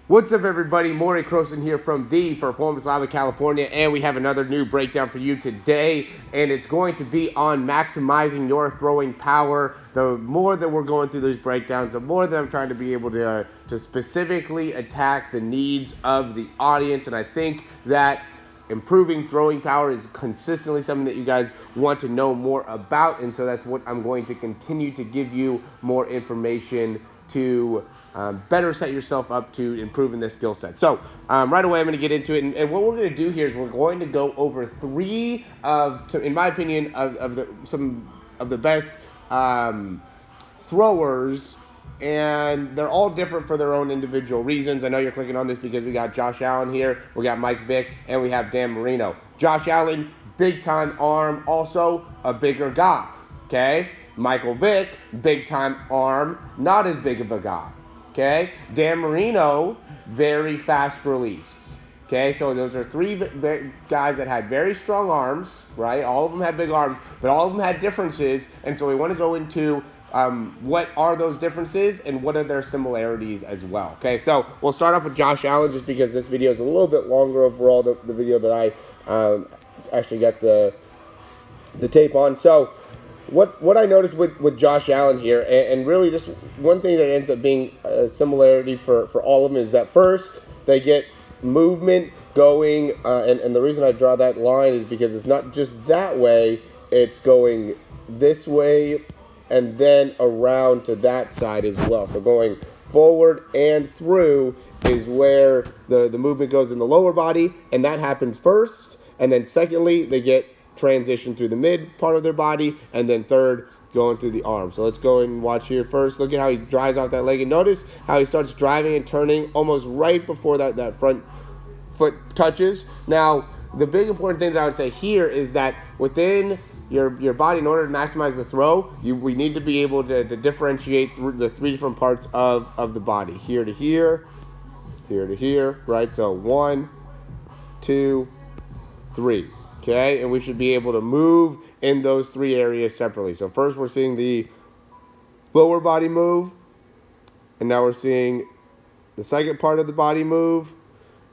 What's up, everybody? Morey Croson here from the Performance Lab of California, and we have another new breakdown for you today, and it's going to be on maximizing your throwing power. The more that we're going through these breakdowns, the more that I'm trying to be able to specifically attack the needs of the audience, and I think that improving throwing power is consistently something that you guys want to know more about, and so that's what I'm going to continue to give you more information to better set yourself up to improving this skill set. So right away, I'm going to get into it. And what we're going to do here is we're going to go over three in my opinion, some of the best throwers. And they're all different for their own individual reasons. I know you're clicking on this because we got Josh Allen here, we got Mike Vick, and we have Dan Marino. Josh Allen, big-time arm, also a bigger guy, okay? Michael Vick, big-time arm, not as big of a guy. Okay, Dan Marino, very fast release. Okay, so those are three guys that had very strong arms, right? All of them had big arms, but all of them had differences. And so we want to go into what are those differences and what are their similarities as well. Okay, so we'll start off with Josh Allen just because this video is a little bit longer overall, the video that I actually got the tape on. So what I noticed with Josh Allen here, and really this one thing that ends up being a similarity for all of them is that first they get movement going, and the reason I draw that line is because it's not just that way, it's going this way and then around to that side as well. So going forward and through is where the movement goes in the lower body, and that happens first, and then secondly they get transition through the mid part of their body, and then third going through the arm. So let's go and watch here first. Look at how he drives off that leg, and notice how he starts driving and turning almost right before that front foot touches. Now the big important thing that I would say here is that within your body, in order to maximize the throw, we need to be able to differentiate through the three different parts of the body, here to here, here to here, right? So 1, 2, 3. Okay, and we should be able to move in those three areas separately. So first we're seeing the lower body move, and now we're seeing the second part of the body move,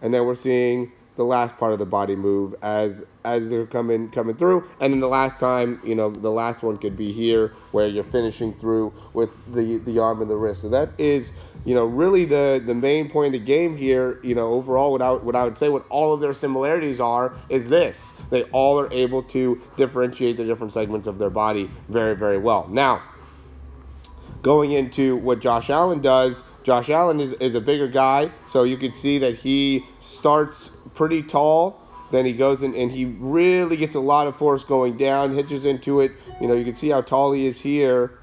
and then we're seeing the last part of the body move as they're coming through. And then the last time, the last one could be here where you're finishing through with the arm and the wrist. So that is, really the main point of the game here. Overall, what I would say what all of their similarities are is this: they all are able to differentiate the different segments of their body very, very well. Now, going into what Josh Allen does, Josh Allen is a bigger guy, so you can see that he starts pretty tall, then he goes in and he really gets a lot of force going down, hitches into it. You can see how tall he is here,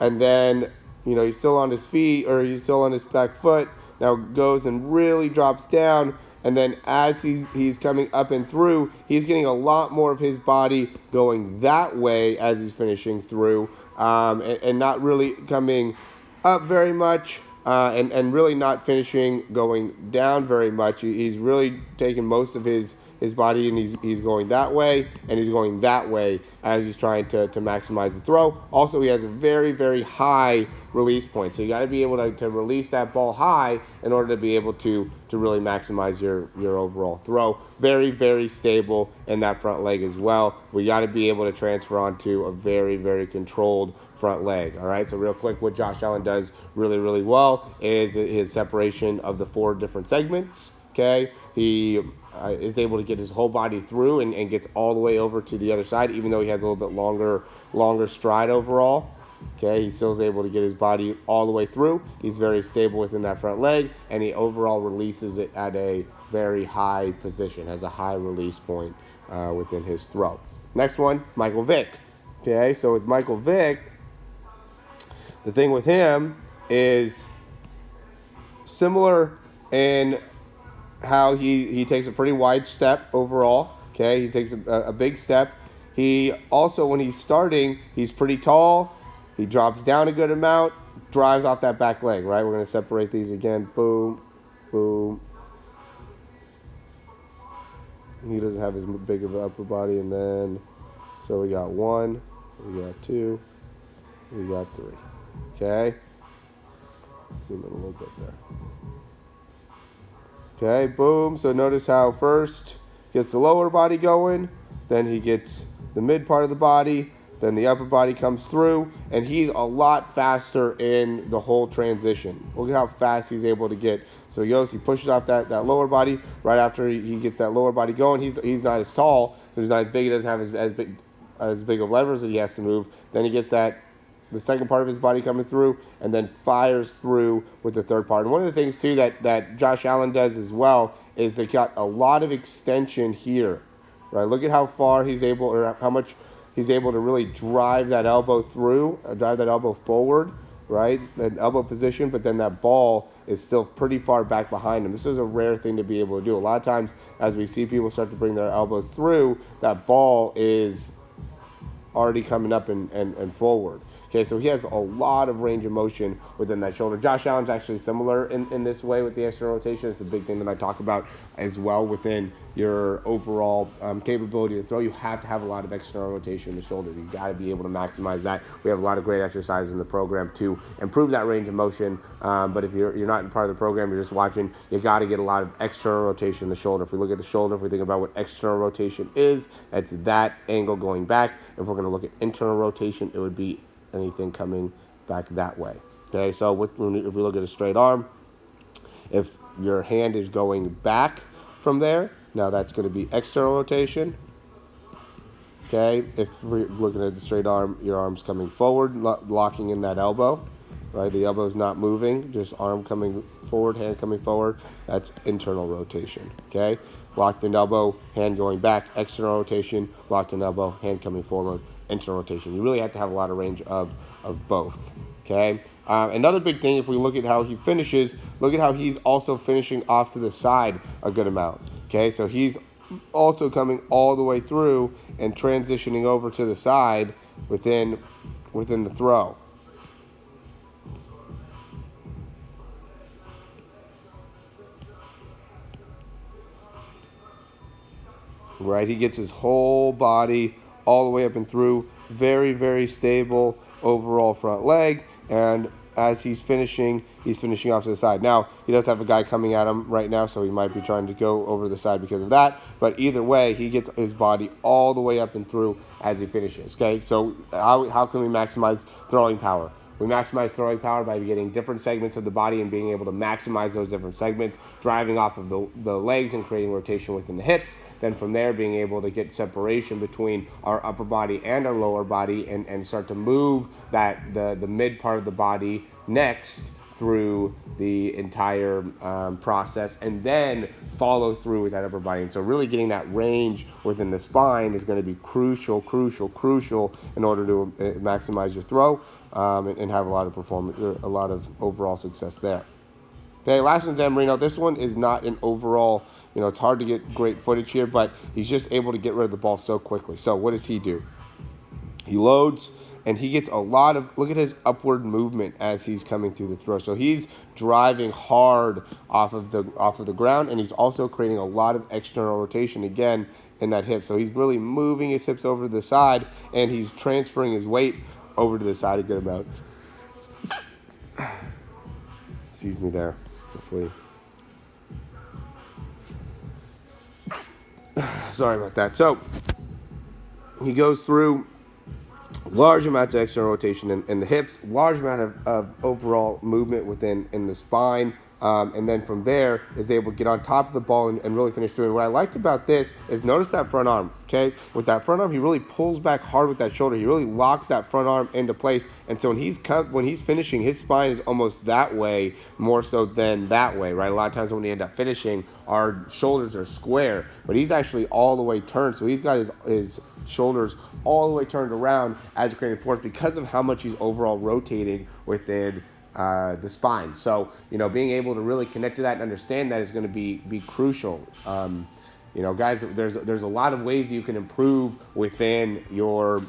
and then, he's still on his feet, or he's still on his back foot, now goes and really drops down, and then as he's coming up and through, he's getting a lot more of his body going that way as he's finishing through, and not really coming up very much, and really not finishing going down very much. He's really taking most of his body, and he's going that way, and he's going that way as he's trying to maximize the throw. Also, he has a very, very high release point, so you got to be able to release that ball high in order to be able to really maximize your overall throw. Very, very stable in that front leg as well. We got to be able to transfer onto a very, very controlled front leg. All right, so real quick, what Josh Allen does really, really well is his separation of the 4 different segments. Okay, he is able to get his whole body through and gets all the way over to the other side, even though he has a little bit longer stride overall. Okay, he still is able to get his body all the way through. He's very stable within that front leg, and he overall releases it at a very high position, has a high release point within his throw. Next one, Michael Vick. Okay, so with Michael Vick, the thing with him is similar in how he takes a pretty wide step overall. Okay, he takes a big step. He also, when he's starting, he's pretty tall. He drops down a good amount, drives off that back leg, right? We're going to separate these again. Boom, boom. He doesn't have as big of an upper body. And then, so we got 1, we got 2, we got 3. Okay? Zoom in a little bit there. Okay, boom. So notice how first gets the lower body going, then he gets the mid part of the body, then the upper body comes through, and he's a lot faster in the whole transition. Look at how fast he's able to get. So he pushes off that lower body. Right after he gets that lower body going, he's not as tall, so he's not as big. He doesn't have as big of levers that he has to move. Then he gets the second part of his body coming through, and then fires through with the third part. And one of the things too that Josh Allen does as well is they got a lot of extension here, right? Look at how far he's able, or how much he's able to really drive that elbow through, drive that elbow forward, right? That elbow position, but then that ball is still pretty far back behind him. This is a rare thing to be able to do. A lot of times, as we see people start to bring their elbows through, that ball is already coming up and forward. Okay, so he has a lot of range of motion within that shoulder. Josh Allen's actually similar in this way with the external rotation. It's a big thing that I talk about as well within your overall capability to throw. You have to have a lot of external rotation in the shoulder. You got to be able to maximize that. We have a lot of great exercises in the program to improve that range of motion. But if you're not in part of the program, you're just watching, you got to get a lot of external rotation in the shoulder. If we look at the shoulder, if we think about what external rotation is, that's that angle going back. If we're going to look at internal rotation, it would be anything coming back that way. Okay, so if we look at a straight arm, if your hand is going back from there, now that's going to be external rotation. Okay, if we're looking at the straight arm, your arm's coming forward, locking in that elbow, right? The elbow's not moving, just arm coming forward, hand coming forward. That's internal rotation. Okay, locked in elbow, hand going back, external rotation, locked in elbow, hand coming forward, internal rotation. You really have to have a lot of range of both. Okay. Another big thing, if we look at how he finishes, look at how he's also finishing off to the side a good amount. Okay, so he's also coming all the way through and transitioning over to the side within the throw. Right, he gets his whole body all the way up and through. Very, very stable overall front leg, and as he's finishing off to the side. Now, he does have a guy coming at him right now, so he might be trying to go over the side because of that, but either way, he gets his body all the way up and through as he finishes. Okay, so how can we maximize throwing power? We maximize throwing power by getting different segments of the body and being able to maximize those different segments, driving off of the legs and creating rotation within the hips. Then from there, being able to get separation between our upper body and our lower body and start to move the mid part of the body next through the entire process, and then follow through with that upper body. And so really getting that range within the spine is going to be crucial in order to maximize your throw and have a lot of performance, a lot of overall success there. Okay, last one's Marino. This one is not an overall, it's hard to get great footage here, but he's just able to get rid of the ball so quickly. So what does he do? He loads, and he gets a lot of, look at his upward movement as he's coming through the throw. So he's driving hard off of the ground, and he's also creating a lot of external rotation again in that hip. So he's really moving his hips over to the side, and he's transferring his weight over to the side a good amount. Excuse me there. Hopefully. Sorry about that. So he goes through large amounts of external rotation in the hips, large amount of overall movement in the spine, and then from there is able to get on top of the ball and really finish through. And what I liked about this is notice that front arm, okay? With that front arm, he really pulls back hard with that shoulder. He really locks that front arm into place. And so when he's finishing, his spine is almost that way more so than that way, right? A lot of times when we end up finishing, our shoulders are square, but he's actually all the way turned. So he's got his shoulders all the way turned around as he's creating force because of how much he's overall rotating within the spine. So, being able to really connect to that and understand that is going to be crucial. Guys, there's a lot of ways that you can improve within your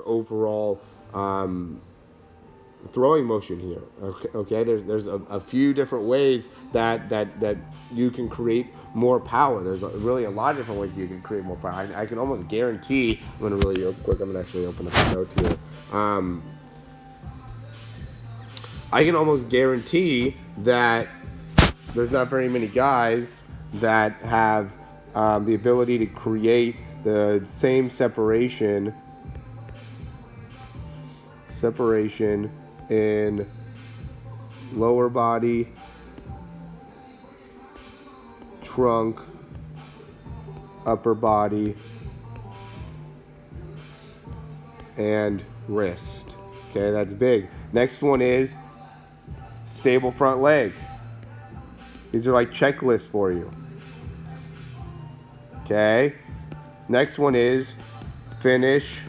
overall throwing motion here. Okay, there's a few different ways that you can create more power. There's really a lot of different ways that you can create more power. I can almost guarantee, I'm going to really real quick, I'm going to actually open up a note here. I can almost guarantee that there's not very many guys that have the ability to create the same separation in lower body, trunk, upper body, and wrist. Okay, that's big. Next one is stable front leg. These are like checklists for you. Okay. Next one is finish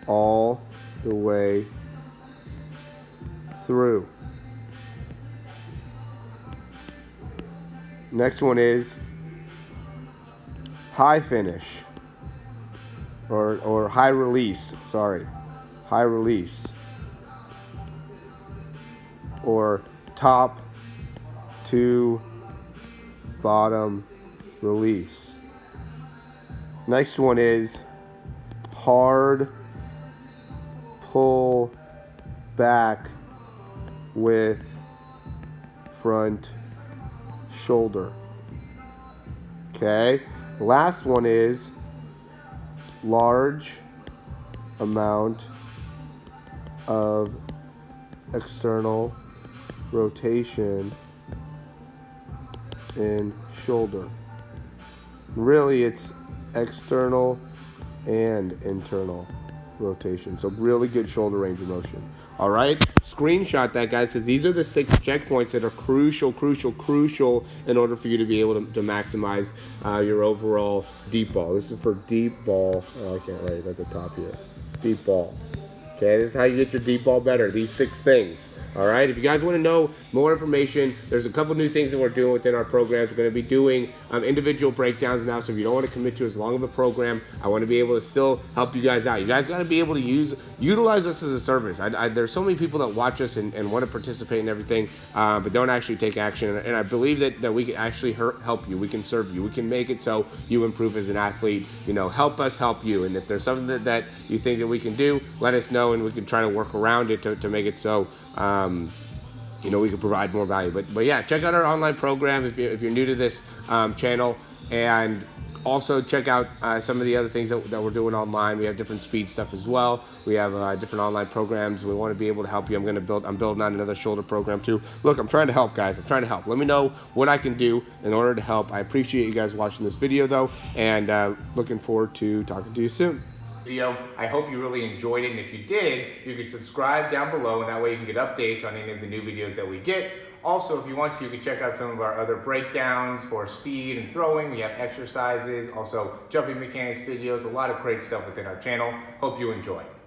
all the way through. Next one is high finish or high release, sorry. High release. Or top to bottom release. Next one is hard pull back with front shoulder. Okay. Last one is large amount of external rotation in shoulder. Really, it's external and internal rotation. So really good shoulder range of motion. All right, screenshot that, guys, because these are the 6 checkpoints that are crucial in order for you to be able to maximize your overall deep ball. This is for deep ball. Oh, I can't write it at the top here. Deep ball. Okay, this is how you get your deep ball better. These 6 things. All right, if you guys want to know more information, there's a couple new things that we're doing within our programs. We're going to be doing individual breakdowns now, so if you don't want to commit to as long of a program, I want to be able to still help you guys out. You guys got to be able to utilize us as a service. There's so many people that watch us and want to participate in everything, but don't actually take action, and I believe that we can actually help you. We can serve you. We can make it so you improve as an athlete. You know, help us help you, and if there's something that you think that we can do, let us know, and we can try to work around it to make it so you know, we can provide more value. But yeah, check out our online program if you're new to this channel, and also check out some of the other things that we're doing online. We have different speed stuff as well. We have different online programs. We want to be able to help you. I'm building on another shoulder program too. Look, I'm trying to help, guys. I'm trying to help. Let me know what I can do in order to help. I appreciate you guys watching this video though, and looking forward to talking to you soon. Video. I hope you really enjoyed it, and if you did, you can subscribe down below, and that way you can get updates on any of the new videos that we get. Also, if you want to, you can check out some of our other breakdowns for speed and throwing. We have exercises, also jumping mechanics videos, a lot of great stuff within our channel. Hope you enjoy.